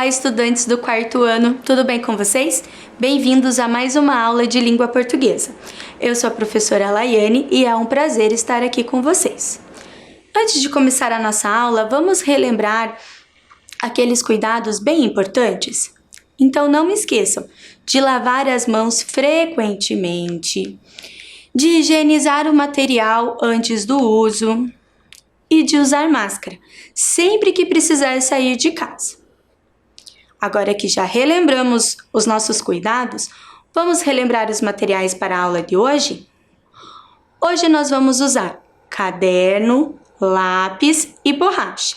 Olá, estudantes do quarto ano, tudo bem com vocês? Bem-vindos a mais uma aula de língua portuguesa. Eu sou a professora Laiane e é um prazer estar aqui com vocês. Antes de começar a nossa aula, vamos relembrar aqueles cuidados bem importantes? Então não esqueçam de lavar as mãos frequentemente, de higienizar o material antes do uso e de usar máscara sempre que precisar sair de casa. Agora que já relembramos os nossos cuidados, vamos relembrar os materiais para a aula de hoje? Hoje nós vamos usar caderno, lápis e borracha.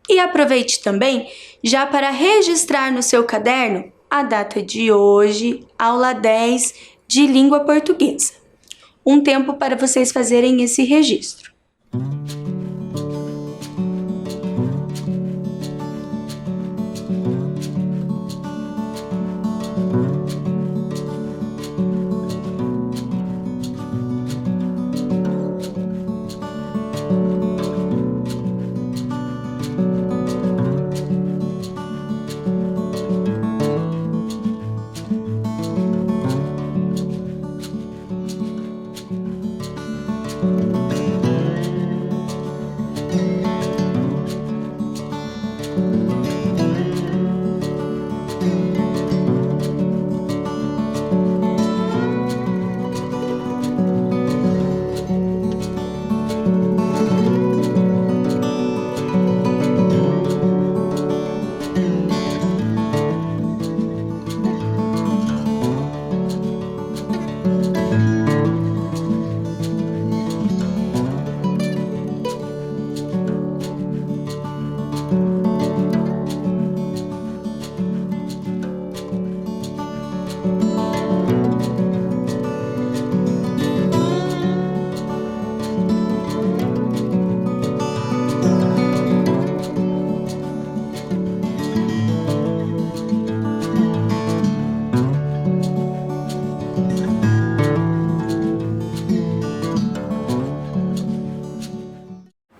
E aproveite também já para registrar no seu caderno a data de hoje, aula 10 de língua portuguesa. Um tempo para vocês fazerem esse registro.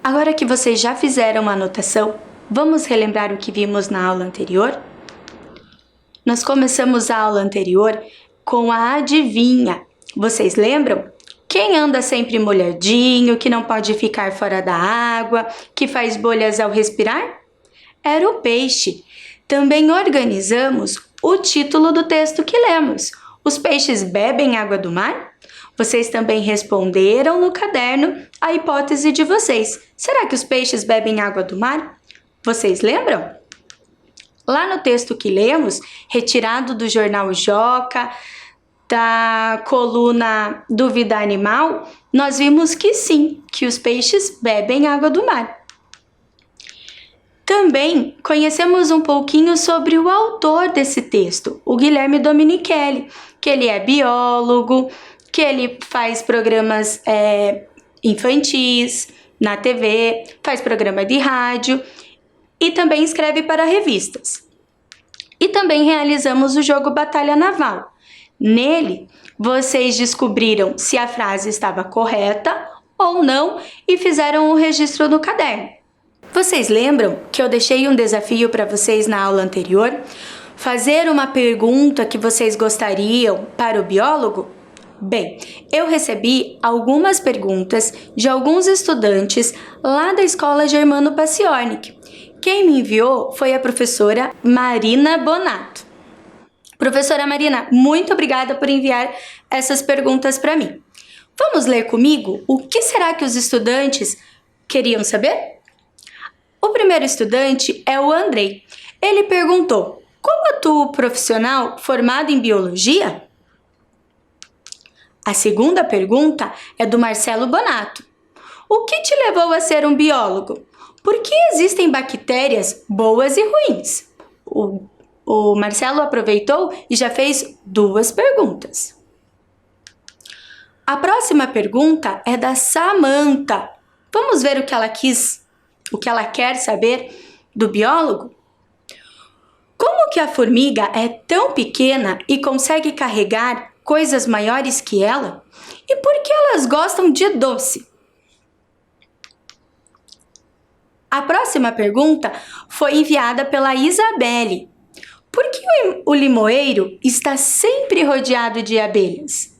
Agora que vocês já fizeram uma anotação, vamos relembrar o que vimos na aula anterior? Nós começamos a aula anterior com a adivinha. Vocês lembram? Quem anda sempre molhadinho, que não pode ficar fora da água, que faz bolhas ao respirar? Era o peixe. Também organizamos o título do texto que lemos. Os peixes bebem água do mar? Vocês também responderam no caderno a hipótese de vocês. Será que os peixes bebem água do mar? Vocês lembram? Lá no texto que lemos, retirado do jornal Joca, da coluna Dúvida Animal, nós vimos que sim, que os peixes bebem água do mar. Também conhecemos um pouquinho sobre o autor desse texto, o Guilherme Domenichelli, que ele é biólogo, que ele faz programas infantis na TV, faz programa de rádio e também escreve para revistas. E também realizamos o jogo Batalha Naval. Nele, vocês descobriram se a frase estava correta ou não e fizeram o registro no caderno. Vocês lembram que eu deixei um desafio para vocês na aula anterior? Fazer uma pergunta que vocês gostariam para o biólogo? Bem, eu recebi algumas perguntas de alguns estudantes lá da escola Germano Paciornik. Quem me enviou foi a professora Marina Bonato. Professora Marina, muito obrigada por enviar essas perguntas para mim. Vamos ler comigo o que será que os estudantes queriam saber? O primeiro estudante é o Andrei. Ele perguntou: como atua o profissional formado em biologia? A segunda pergunta é do Marcelo Bonato. O que te levou a ser um biólogo? Por que existem bactérias boas e ruins? O Marcelo aproveitou e já fez duas perguntas. A próxima pergunta é da Samantha. Vamos ver o que ela quer saber do biólogo? Como que a formiga é tão pequena e consegue carregar coisas maiores que ela? E por que elas gostam de doce? A próxima pergunta foi enviada pela Isabelle. Por que o limoeiro está sempre rodeado de abelhas?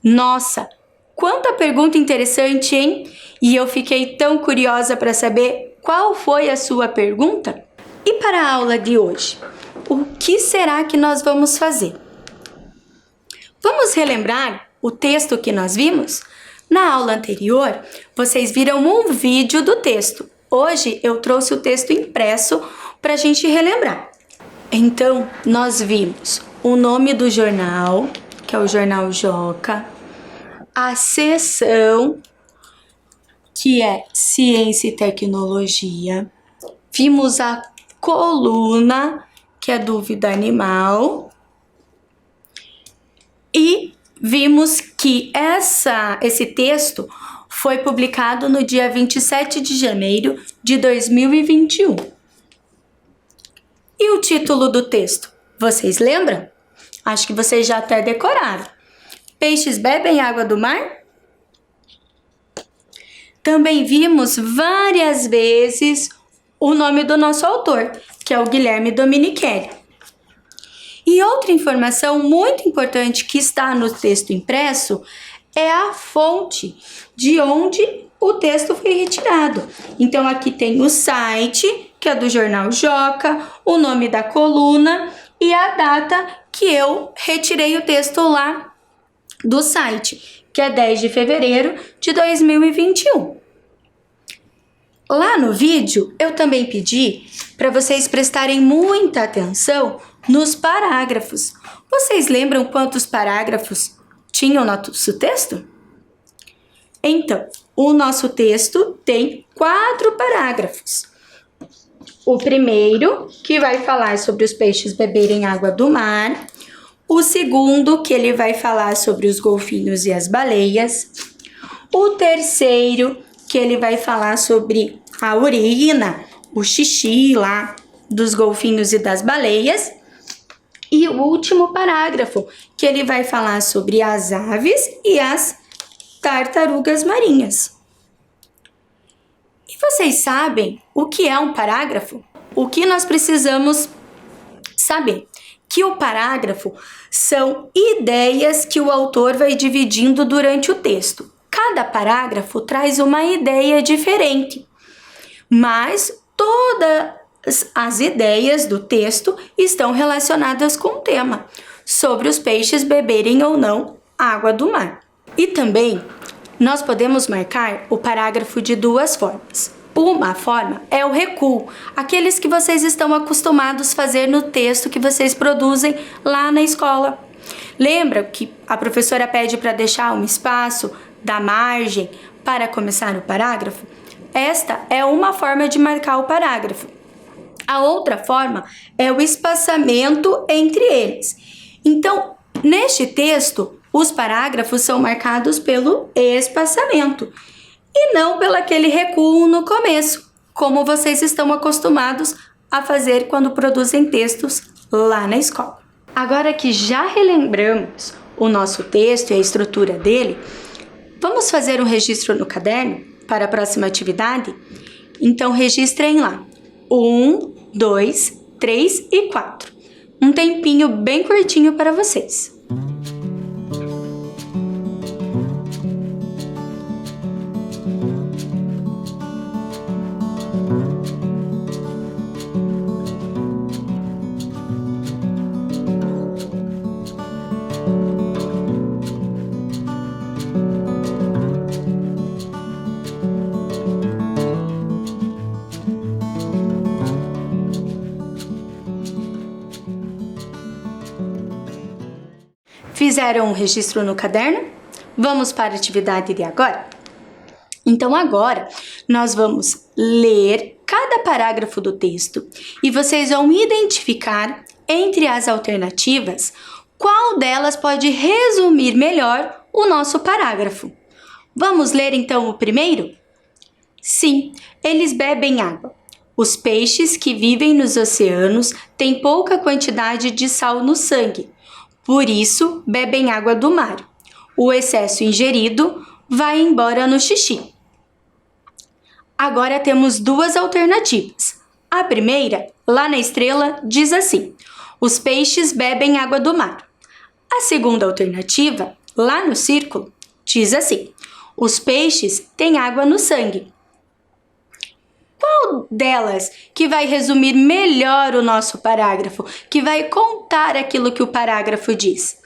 Nossa, quanta pergunta interessante, hein? E eu fiquei tão curiosa para saber qual foi a sua pergunta. E para a aula de hoje, o que será que nós vamos fazer? Vamos relembrar o texto que nós vimos? Na aula anterior, vocês viram um vídeo do texto. Hoje eu trouxe o texto impresso para a gente relembrar. Então, nós vimos o nome do jornal, que é o Jornal Joca, a seção, que é Ciência e Tecnologia, vimos a coluna, que é Dúvida Animal, e vimos que esse texto foi publicado no dia 27 de janeiro de 2021. E o título do texto? Vocês lembram? Acho que vocês já até decoraram. Peixes bebem água do mar? Também vimos várias vezes o nome do nosso autor, que é o Guilherme Domenichelli. E outra informação muito importante que está no texto impresso é a fonte de onde o texto foi retirado. Então, aqui tem o site, que é do Jornal Joca, o nome da coluna e a data que eu retirei o texto lá do site, que é 10 de fevereiro de 2021. Lá no vídeo, eu também pedi para vocês prestarem muita atenção nos parágrafos. Vocês lembram quantos parágrafos tinham no nosso texto? Então, o nosso texto tem 4 parágrafos. O primeiro, que vai falar sobre os peixes beberem água do mar. O segundo, que ele vai falar sobre os golfinhos e as baleias. O terceiro, que ele vai falar sobre a urina, o xixi lá dos golfinhos e das baleias. E o último parágrafo, que ele vai falar sobre as aves e as tartarugas marinhas. E vocês sabem o que é um parágrafo? O que nós precisamos saber? Que o parágrafo são ideias que o autor vai dividindo durante o texto. Cada parágrafo traz uma ideia diferente, mas todas as ideias do texto estão relacionadas com o tema, sobre os peixes beberem ou não água do mar. E também nós podemos marcar o parágrafo de 2 formas. Uma forma é o recuo, aqueles que vocês estão acostumados a fazer no texto que vocês produzem lá na escola. Lembra que a professora pede para deixar um espaço da margem para começar o parágrafo? Esta é uma forma de marcar o parágrafo. A outra forma é o espaçamento entre eles. Então, neste texto, os parágrafos são marcados pelo espaçamento e não pelo aquele recuo no começo, como vocês estão acostumados a fazer quando produzem textos lá na escola. Agora que já relembramos o nosso texto e a estrutura dele, vamos fazer um registro no caderno para a próxima atividade? Então, registrem lá 1, 2, 3 e 4. Um tempinho bem curtinho para vocês. Fizeram um registro no caderno? Vamos para a atividade de agora? Então agora nós vamos ler cada parágrafo do texto e vocês vão identificar entre as alternativas qual delas pode resumir melhor o nosso parágrafo. Vamos ler então o primeiro? Sim, eles bebem água. Os peixes que vivem nos oceanos têm pouca quantidade de sal no sangue. Por isso, bebem água do mar. O excesso ingerido vai embora no xixi. Agora temos duas alternativas. A primeira, lá na estrela, diz assim: os peixes bebem água do mar. A segunda alternativa, lá no círculo, diz assim: os peixes têm água no sangue. Qual delas que vai resumir melhor o nosso parágrafo, que vai contar aquilo que o parágrafo diz?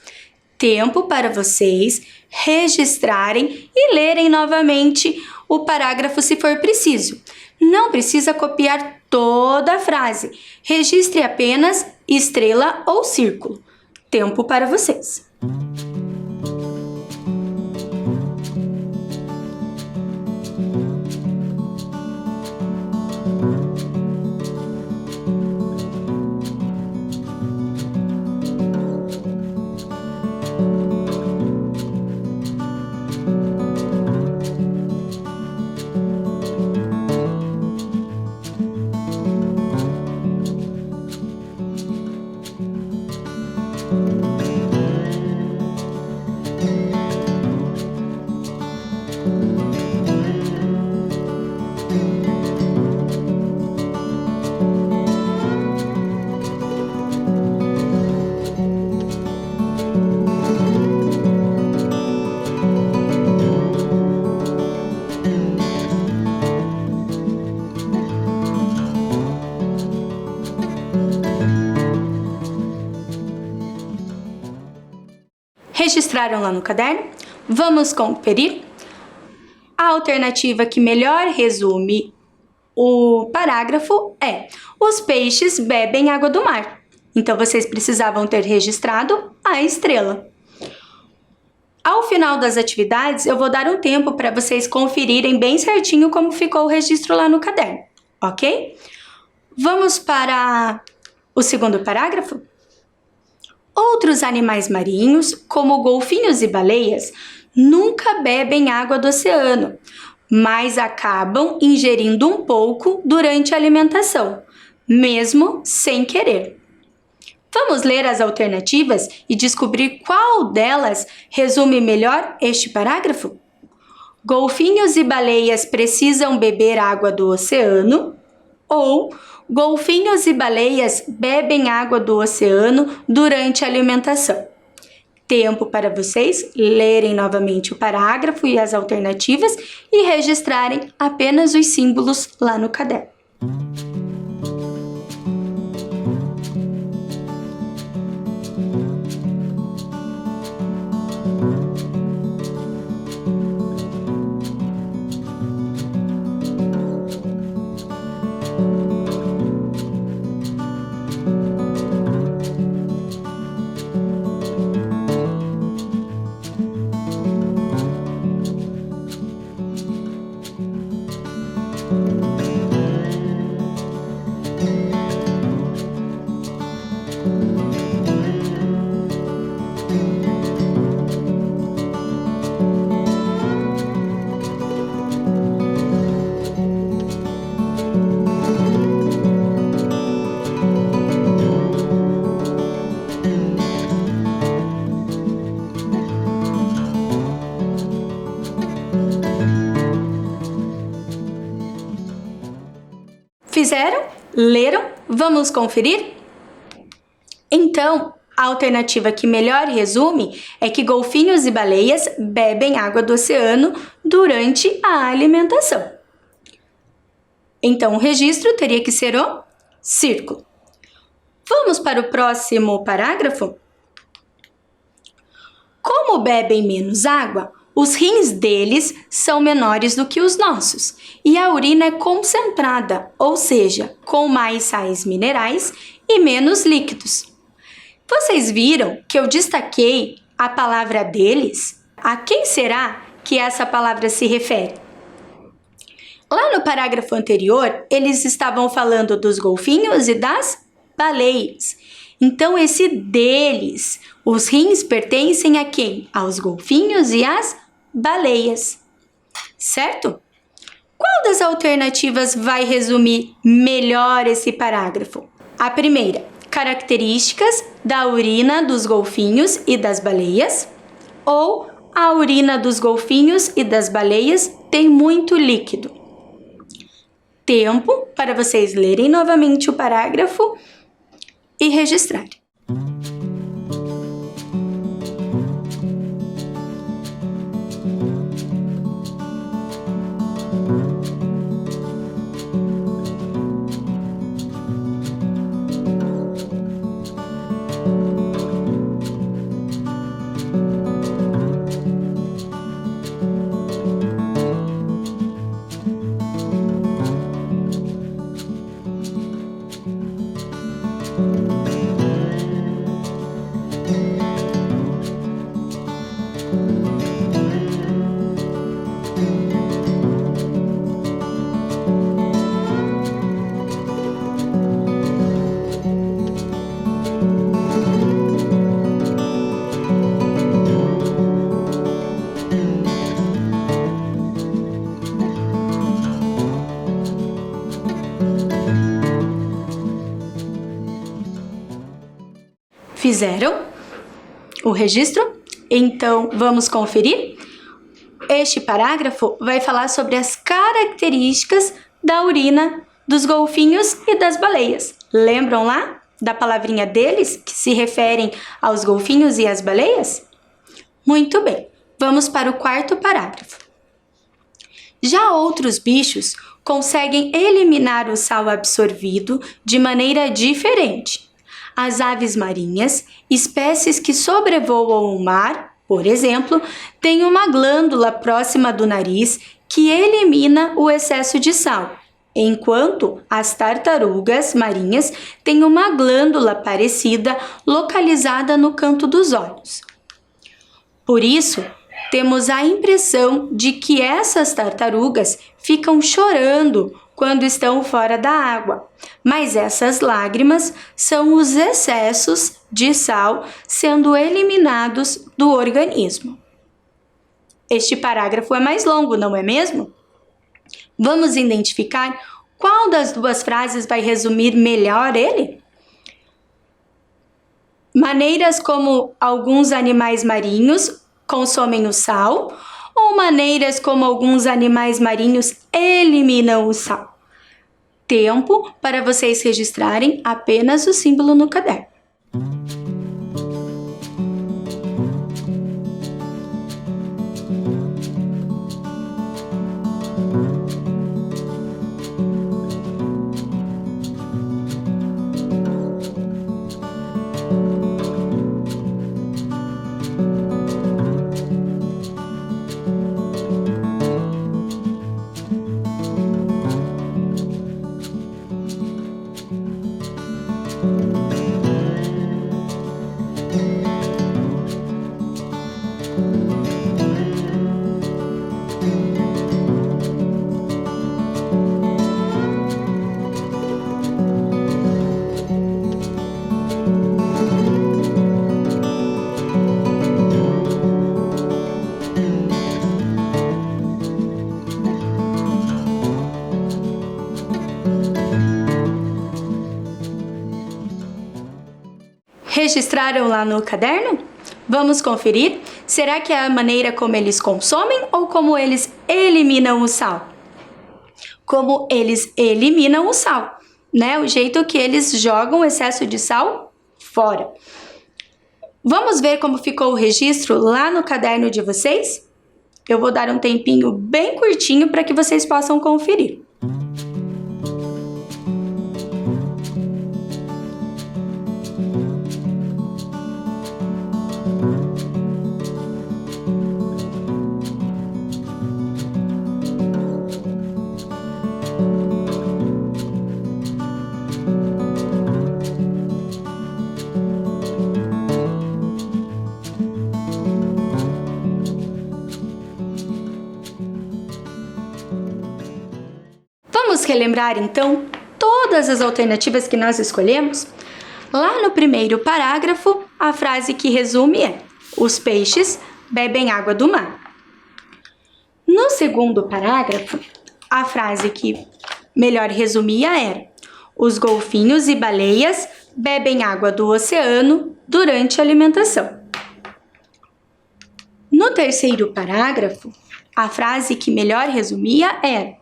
Tempo para vocês registrarem e lerem novamente o parágrafo se for preciso. Não precisa copiar toda a frase. Registre apenas estrela ou círculo. Tempo para vocês. Registraram lá no caderno? Vamos conferir? A alternativa que melhor resume o parágrafo é: os peixes bebem água do mar. Então, vocês precisavam ter registrado a estrela. Ao final das atividades, eu vou dar um tempo para vocês conferirem bem certinho como ficou o registro lá no caderno, ok? Vamos para o segundo parágrafo? Outros animais marinhos, como golfinhos e baleias, nunca bebem água do oceano, mas acabam ingerindo um pouco durante a alimentação, mesmo sem querer. Vamos ler as alternativas e descobrir qual delas resume melhor este parágrafo? Golfinhos e baleias precisam beber água do oceano, ou golfinhos e baleias bebem água do oceano durante a alimentação. Tempo para vocês lerem novamente o parágrafo e as alternativas e registrarem apenas os símbolos lá no caderno. Fizeram? Leram? Vamos conferir? Então, a alternativa que melhor resume é que golfinhos e baleias bebem água do oceano durante a alimentação. Então, o registro teria que ser o círculo. Vamos para o próximo parágrafo? Como bebem menos água, os rins deles são menores do que os nossos e a urina é concentrada, ou seja, com mais sais minerais e menos líquidos. Vocês viram que eu destaquei a palavra deles? A quem será que essa palavra se refere? Lá no parágrafo anterior, eles estavam falando dos golfinhos e das baleias. Então, esse deles, os rins pertencem a quem? Aos golfinhos e às baleias, certo? Qual das alternativas vai resumir melhor esse parágrafo? A primeira, características da urina dos golfinhos e das baleias, ou a urina dos golfinhos e das baleias tem muito líquido. tempo para vocês lerem novamente o parágrafo e registrarem. Fizeram o registro? Então, vamos conferir? Este parágrafo vai falar sobre as características da urina dos golfinhos e das baleias. Lembram lá da palavrinha deles, que se referem aos golfinhos e às baleias? Muito bem, vamos para o quarto parágrafo. Já outros bichos conseguem eliminar o sal absorvido de maneira diferente. As aves marinhas, espécies que sobrevoam o mar, por exemplo, têm uma glândula próxima do nariz que elimina o excesso de sal, enquanto as tartarugas marinhas têm uma glândula parecida localizada no canto dos olhos. Por isso, temos a impressão de que essas tartarugas ficam chorando quando estão fora da água, mas essas lágrimas são os excessos de sal sendo eliminados do organismo. Este parágrafo é mais longo, não é mesmo? Vamos identificar qual das duas frases vai resumir melhor ele? Maneiras como alguns animais marinhos consomem o sal, ou maneiras como alguns animais marinhos eliminam o sal. Tempo para vocês registrarem apenas o símbolo no caderno. Registraram lá no caderno? Vamos conferir? Será que é a maneira como eles consomem ou como eles eliminam o sal? Como eles eliminam o sal, né? O jeito que eles jogam o excesso de sal fora. Vamos ver como ficou o registro lá no caderno de vocês? Eu vou dar um tempinho bem curtinho para que vocês possam conferir. Vamos relembrar então todas as alternativas que nós escolhemos? Lá no primeiro parágrafo, a frase que resume é: os peixes bebem água do mar. No segundo parágrafo, a frase que melhor resumia era: os golfinhos e baleias bebem água do oceano durante a alimentação. No terceiro parágrafo, a frase que melhor resumia era: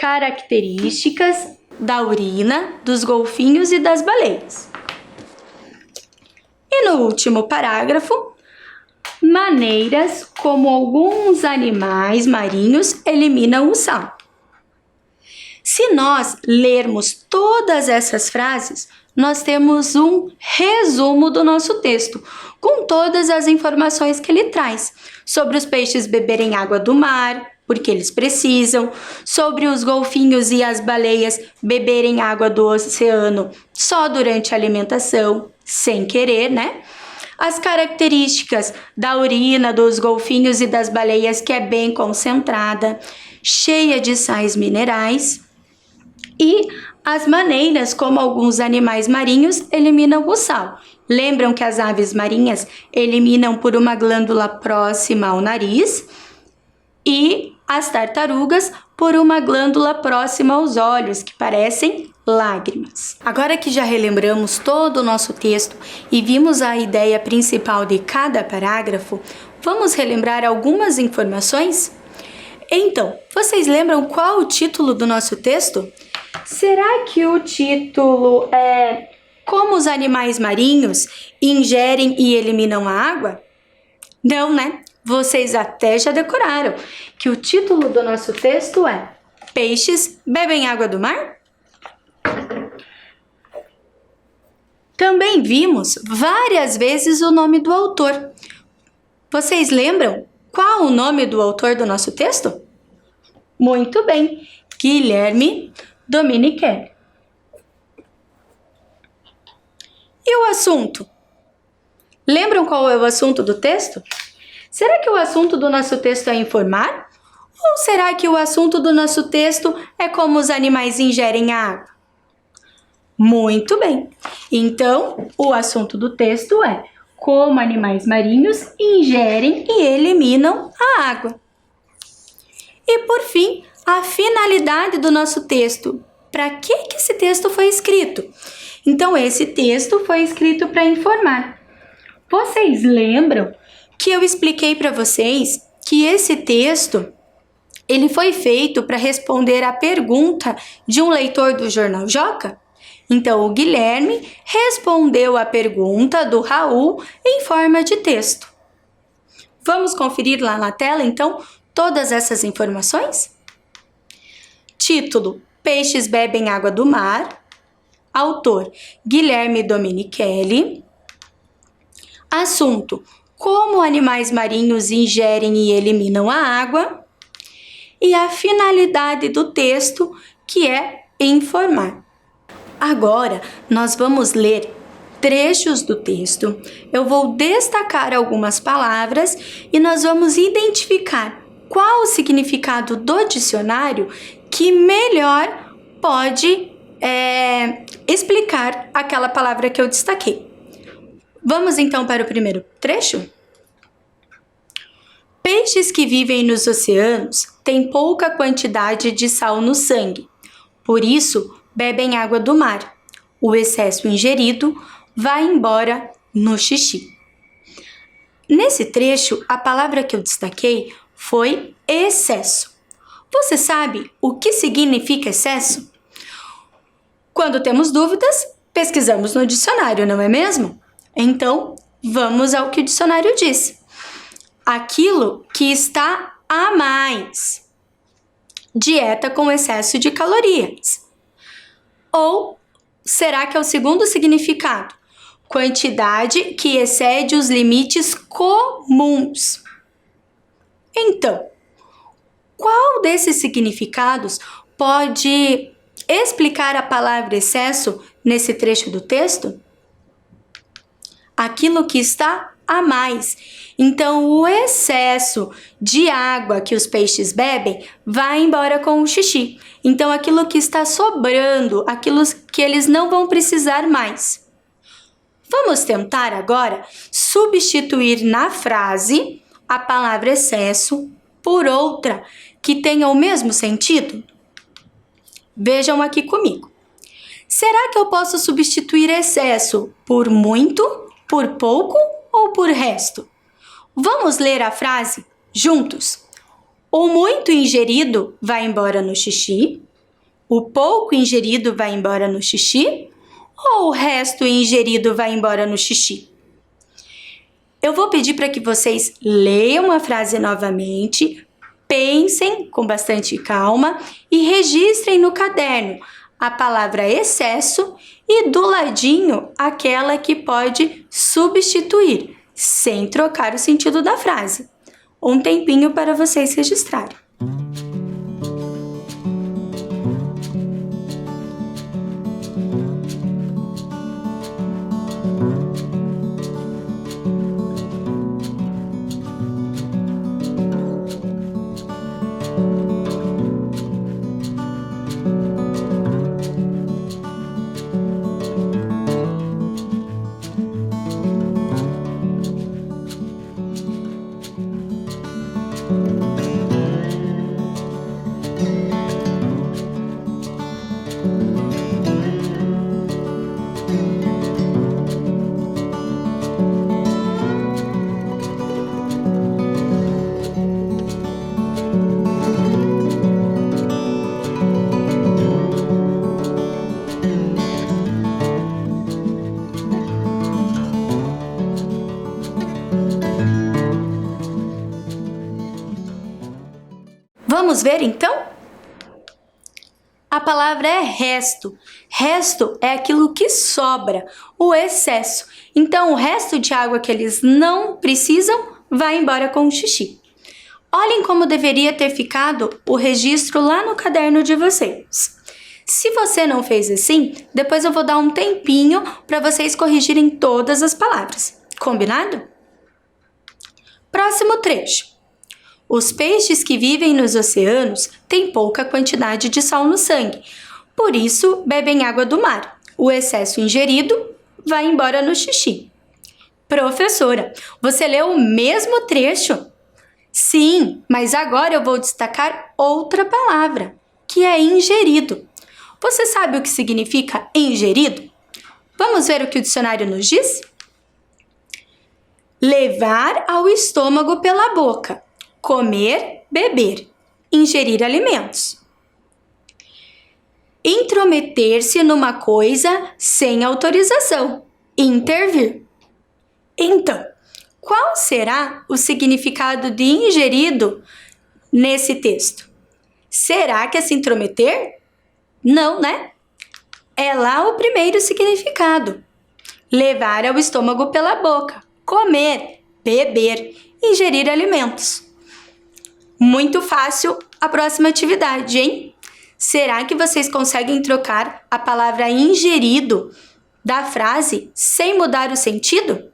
características da urina, dos golfinhos e das baleias. E no último parágrafo, maneiras como alguns animais marinhos eliminam o sal. Se nós lermos todas essas frases, nós temos um resumo do nosso texto, com todas as informações que ele traz sobre os peixes beberem água do mar, porque eles precisam, sobre os golfinhos e as baleias beberem água do oceano só durante a alimentação, sem querer, né? As características da urina dos golfinhos e das baleias, que é bem concentrada, cheia de sais minerais, e as maneiras como alguns animais marinhos eliminam o sal. Lembram que as aves marinhas eliminam por uma glândula próxima ao nariz e as tartarugas por uma glândula próxima aos olhos, que parecem lágrimas. Agora que já relembramos todo o nosso texto e vimos a ideia principal de cada parágrafo, vamos relembrar algumas informações? Então, vocês lembram qual o título do nosso texto? Será que o título é Como os animais marinhos ingerem e eliminam a água? Não, né? Vocês até já decoraram que o título do nosso texto é Peixes bebem água do mar? Também vimos várias vezes o nome do autor. Vocês lembram qual o nome do autor do nosso texto? Muito bem, Guilherme Domenichelli. E o assunto? Lembram qual é o assunto do texto? Será que o assunto do nosso texto é informar? Ou será que o assunto do nosso texto é como os animais ingerem a água? Muito bem! Então, o assunto do texto é como animais marinhos ingerem e eliminam a água. E, por fim, a finalidade do nosso texto. Para que esse texto foi escrito? Então, esse texto foi escrito para informar. Vocês lembram que eu expliquei para vocês que esse texto ele foi feito para responder à pergunta de um leitor do Jornal Joca? Então, o Guilherme respondeu a pergunta do Raul em forma de texto. Vamos conferir lá na tela, então, todas essas informações? Título: Peixes bebem água do mar. Autor: Guilherme Domenichelli. Assunto: Como animais marinhos ingerem e eliminam a água. E a finalidade do texto, que é informar. Agora, nós vamos ler trechos do texto. Eu vou destacar algumas palavras e nós vamos identificar qual o significado do dicionário que melhor pode explicar aquela palavra que eu destaquei. Vamos então para o primeiro trecho? Peixes que vivem nos oceanos têm pouca quantidade de sal no sangue, por isso bebem água do mar. O excesso ingerido vai embora no xixi. Nesse trecho, a palavra que eu destaquei foi excesso. Você sabe o que significa excesso? Quando temos dúvidas, pesquisamos no dicionário, não é mesmo? Então, vamos ao que o dicionário diz. Aquilo que está a mais. Dieta com excesso de calorias. Ou será que é o segundo significado? Quantidade que excede os limites comuns. Então, qual desses significados pode explicar a palavra excesso nesse trecho do texto? Aquilo que está a mais. Então, o excesso de água que os peixes bebem vai embora com o xixi. Então, aquilo que está sobrando, aquilo que eles não vão precisar mais. Vamos tentar agora substituir na frase a palavra excesso por outra que tenha o mesmo sentido? Vejam aqui comigo. Será que eu posso substituir excesso por muito, por pouco ou por resto? Vamos ler a frase juntos. O muito ingerido vai embora no xixi O pouco ingerido vai embora no xixi ou o resto ingerido vai embora no xixi? Eu vou pedir para que vocês leiam a frase novamente, pensem com bastante calma e registrem no caderno a palavra excesso e do ladinho aquela que pode substituir, sem trocar o sentido da frase. Um tempinho para vocês registrarem. Vamos ver então? A palavra é resto. Resto é aquilo que sobra, o excesso. Então, o resto de água que eles não precisam vai embora com o xixi. Olhem como deveria ter ficado o registro lá no caderno de vocês. Se você não fez assim, depois eu vou dar um tempinho para vocês corrigirem todas as palavras. Combinado? Próximo trecho. Os peixes que vivem nos oceanos têm pouca quantidade de sal no sangue, por isso bebem água do mar. O excesso ingerido vai embora no xixi. Professora, você leu o mesmo trecho? Sim, mas agora eu vou destacar outra palavra, que é ingerido. Você sabe o que significa ingerido? Vamos ver o que o dicionário nos diz? Levar ao estômago pela boca. Comer, beber, ingerir alimentos. Intrometer-se numa coisa sem autorização, intervir. Então, qual será o significado de ingerido nesse texto? Será que é se intrometer? Não, né? É lá o primeiro significado. Levar ao estômago pela boca, comer, beber, ingerir alimentos. Muito fácil a próxima atividade, hein? Será que vocês conseguem trocar a palavra ingerido da frase sem mudar o sentido?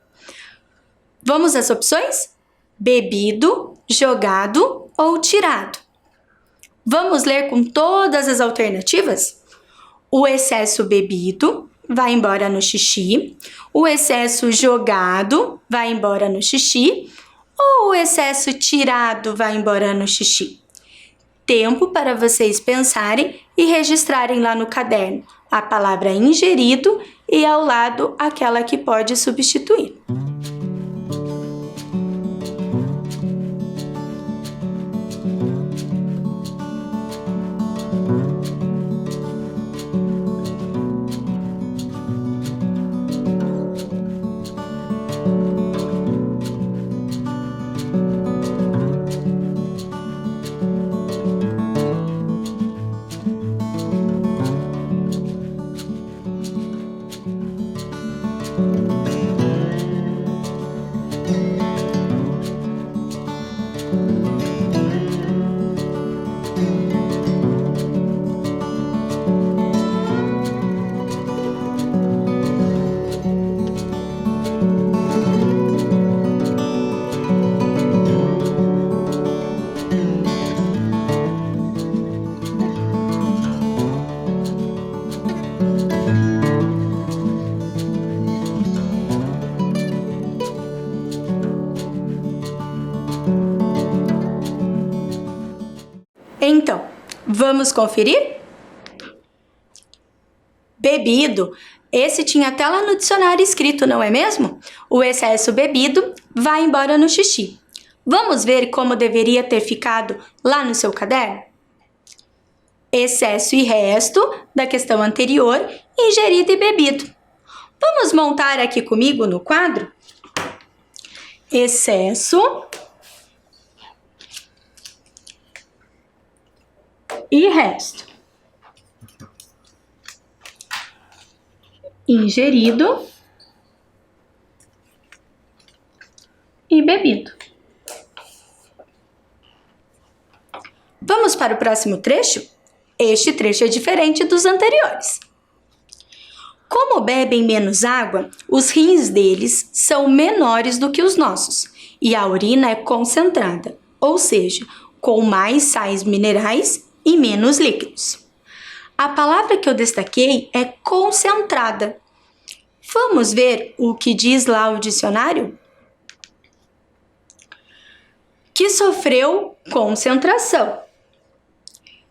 Vamos às opções? Bebido, jogado ou tirado. Vamos ler com todas as alternativas? O excesso bebido vai embora no xixi, o excesso jogado vai embora no xixi, ou o excesso tirado vai embora no xixi? Tempo para vocês pensarem e registrarem lá no caderno a palavra ingerido e ao lado aquela que pode substituir. Então, vamos conferir? Bebido. Esse tinha até lá no dicionário escrito, não é mesmo? O excesso bebido vai embora no xixi. Vamos ver como deveria ter ficado lá no seu caderno? excesso e resto da questão anterior, ingerido e bebido. Vamos montar aqui comigo no quadro? Excesso e resto. Ingerido e bebido. Vamos para o próximo trecho? Este trecho é diferente dos anteriores. Como bebem menos água, os rins deles são menores do que os nossos e a urina é concentrada, ou seja, com mais sais minerais e menos líquidos. A palavra que eu destaquei é concentrada. Vamos ver o que diz lá o dicionário? Que sofreu concentração.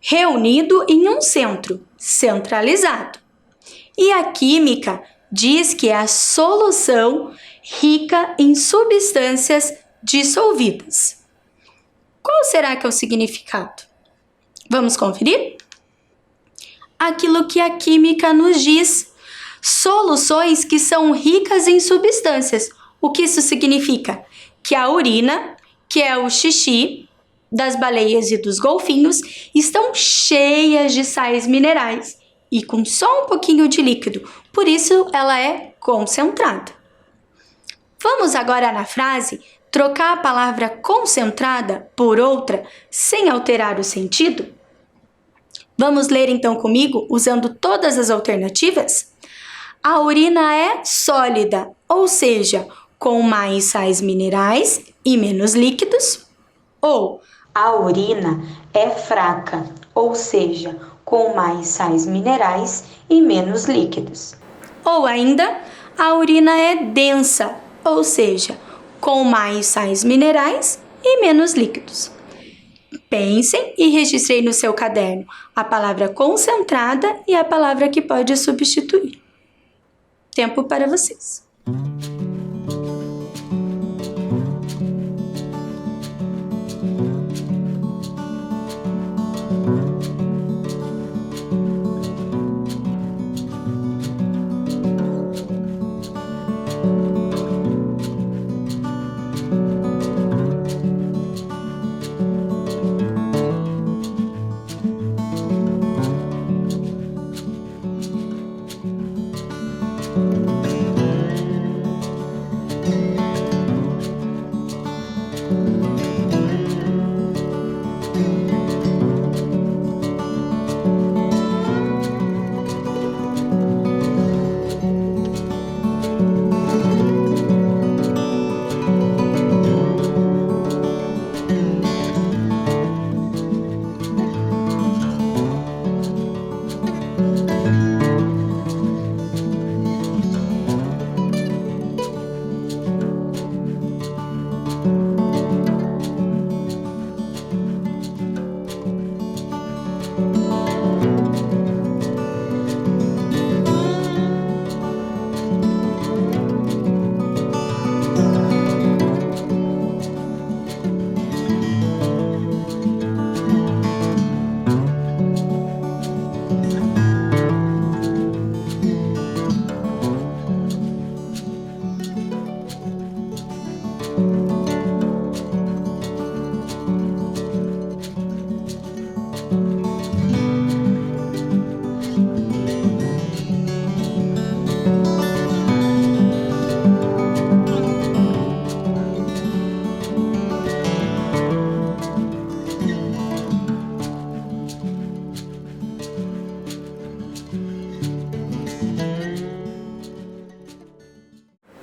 Reunido em um centro, centralizado. E a química diz que é a solução rica em substâncias dissolvidas. Qual será que é o significado? Vamos conferir? Aquilo que a química nos diz. Soluções que são ricas em substâncias. O que isso significa? Que a urina, que é o xixi das baleias e dos golfinhos, estão cheias de sais minerais e com só um pouquinho de líquido, por isso ela é concentrada. Vamos agora na frase trocar a palavra concentrada por outra sem alterar o sentido? Vamos ler então comigo usando todas as alternativas? A urina é sólida, ou seja, com mais sais minerais e menos líquidos. Ou a urina é fraca, ou seja, com mais sais minerais e menos líquidos. Ou ainda, a urina é densa, ou seja, com mais sais minerais e menos líquidos. Pensem e registrem no seu caderno a palavra concentrada e a palavra que pode substituir. Tempo para vocês.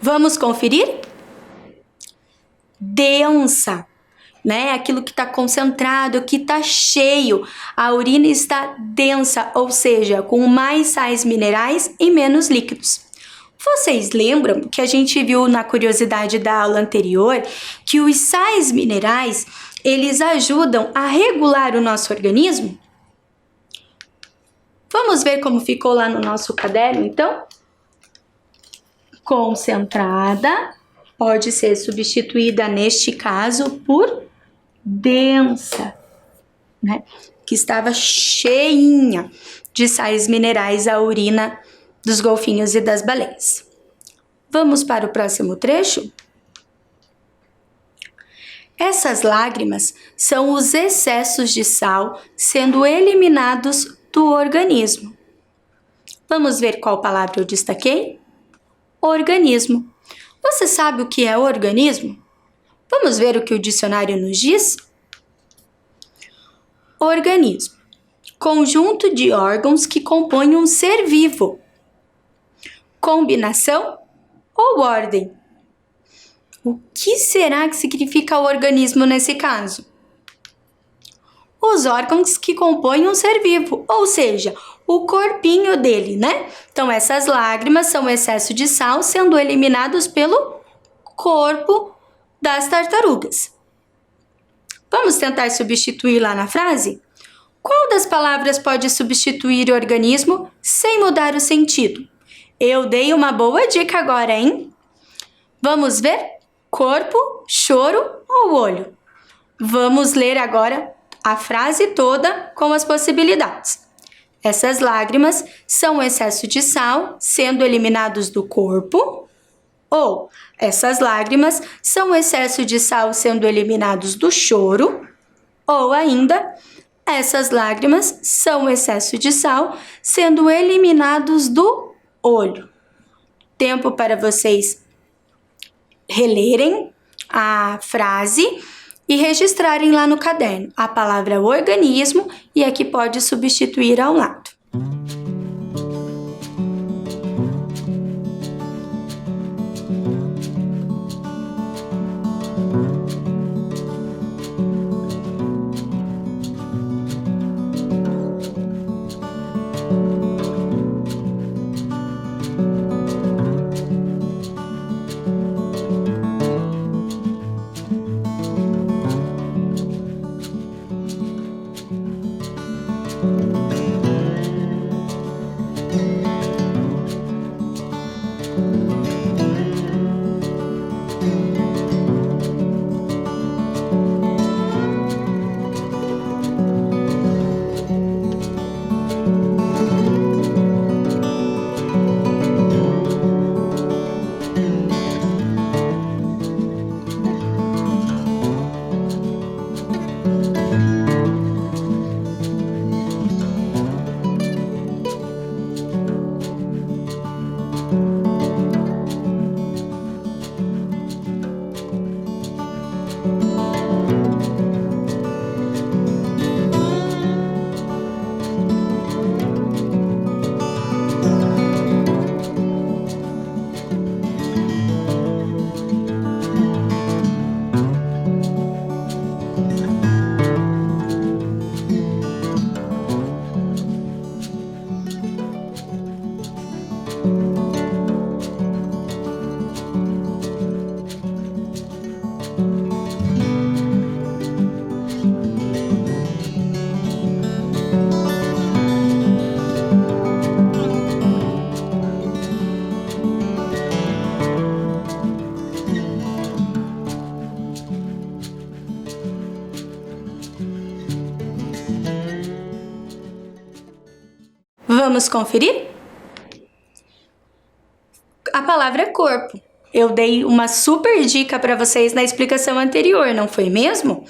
Vamos conferir? Densa, né? Aquilo que está concentrado, que está cheio. A urina está densa, ou seja, com mais sais minerais e menos líquidos. Vocês lembram que a gente viu na curiosidade da aula anterior que os sais minerais, eles ajudam a regular o nosso organismo? Vamos ver como ficou lá no nosso caderno, então? Concentrada pode ser substituída, neste caso, por densa, né? que estava cheinha de sais minerais a urina dos golfinhos e das baleias. Vamos para o próximo trecho? Essas lágrimas são os excessos de sal sendo eliminados do organismo. Vamos ver qual palavra eu destaquei? Organismo. Você sabe o que é organismo? Vamos ver o que o dicionário nos diz? Organismo. Conjunto de órgãos que compõem um ser vivo. Combinação ou ordem? O que será que significa organismo nesse caso? Os órgãos que compõem um ser vivo, ou seja, o corpinho dele, né? Então, essas lágrimas são excesso de sal sendo eliminados pelo corpo das tartarugas. Vamos tentar substituir lá na frase? Qual das palavras pode substituir organismo sem mudar o sentido? Eu dei uma boa dica agora, hein? Vamos ver? Corpo, choro ou olho? Vamos ler agora a frase toda com as possibilidades. Essas lágrimas são excesso de sal sendo eliminados do corpo, ou essas lágrimas são excesso de sal sendo eliminados do choro, ou ainda essas lágrimas são excesso de sal sendo eliminados do olho. Tempo para vocês relerem a frase e registrarem lá no caderno a palavra organismo e a que pode substituir ao lado. Vamos conferir? A palavra é corpo. Eu dei uma super dica para vocês na explicação anterior, não foi mesmo?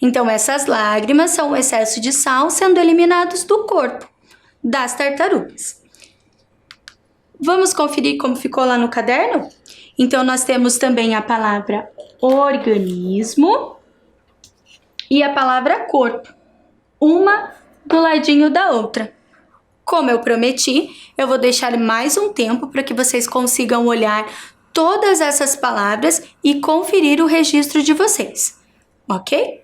Então, essas lágrimas são o excesso de sal sendo eliminados do corpo das tartarugas. Vamos conferir como ficou lá no caderno? Então, nós temos também a palavra organismo e a palavra corpo, uma do ladinho da outra. Como eu prometi, eu vou deixar mais um tempo para que vocês consigam olhar todas essas palavras e conferir o registro de vocês, ok?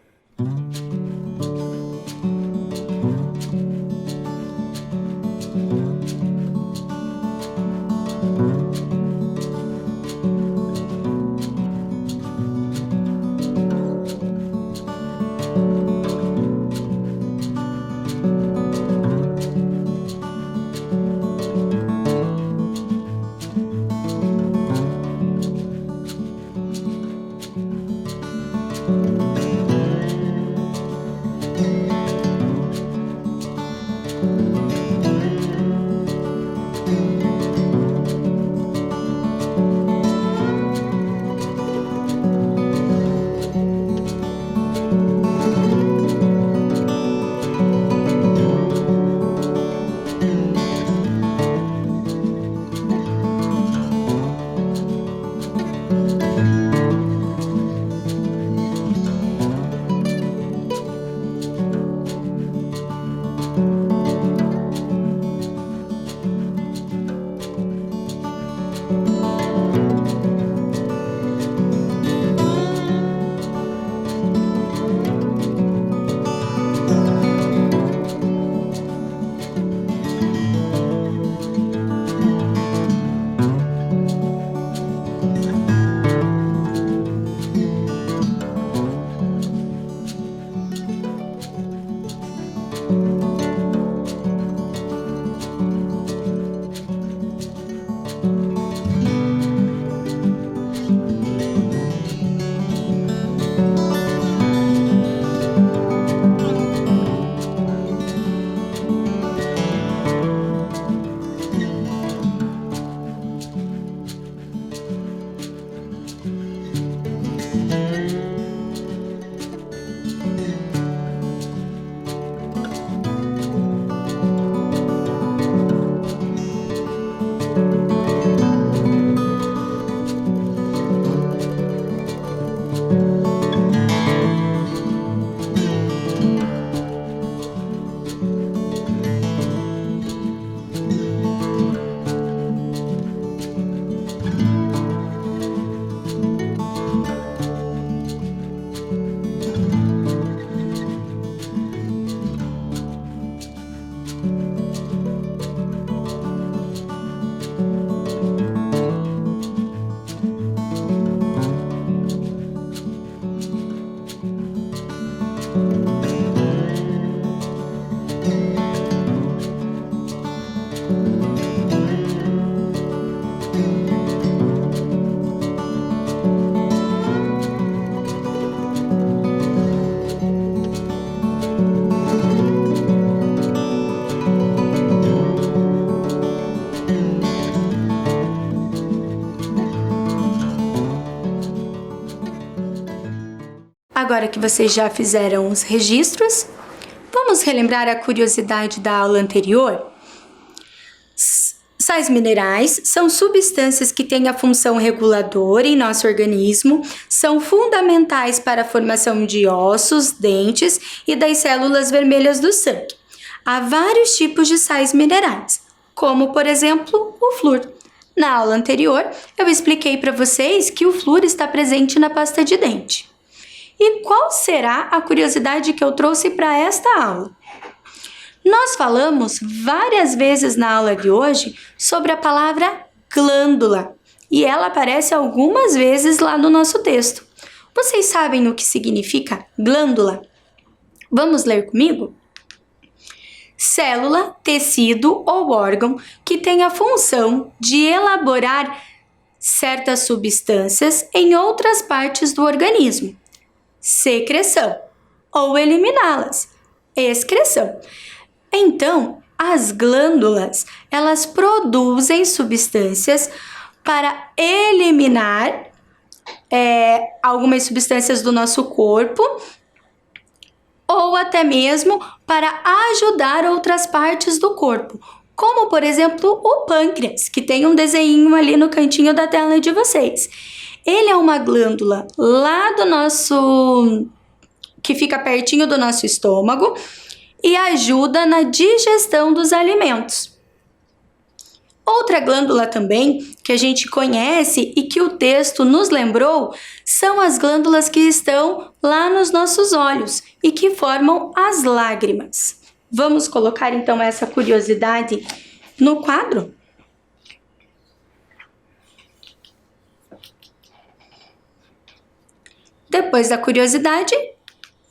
Agora que vocês já fizeram os registros, vamos relembrar a curiosidade da aula anterior? Sais minerais são substâncias que têm a função reguladora em nosso organismo, são fundamentais para a formação de ossos, dentes e das células vermelhas do sangue. Há vários tipos de sais minerais, como, por exemplo, o flúor. Na aula anterior, eu expliquei para vocês que o flúor está presente na pasta de dente. E qual será a curiosidade que eu trouxe para esta aula? Nós falamos várias vezes na aula de hoje sobre a palavra glândula e ela aparece algumas vezes lá no nosso texto. Vocês sabem o que significa glândula? Vamos ler comigo? Célula, tecido ou órgão que tem a função de elaborar certas substâncias em outras partes do organismo. Secreção ou eliminá-las. Excreção. Então, as glândulas, elas produzem substâncias para eliminar algumas substâncias do nosso corpo ou até mesmo para ajudar outras partes do corpo, como, por exemplo, o pâncreas, que tem um desenho ali no cantinho da tela de vocês. Ele é uma glândula lá do que fica pertinho do nosso estômago, e ajuda na digestão dos alimentos. Outra glândula também que a gente conhece e que o texto nos lembrou são as glândulas que estão lá nos nossos olhos e que formam as lágrimas. Vamos colocar então essa curiosidade no quadro? Depois da curiosidade,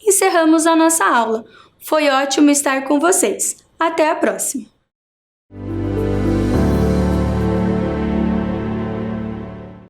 encerramos a nossa aula. Foi ótimo estar com vocês. Até a próxima!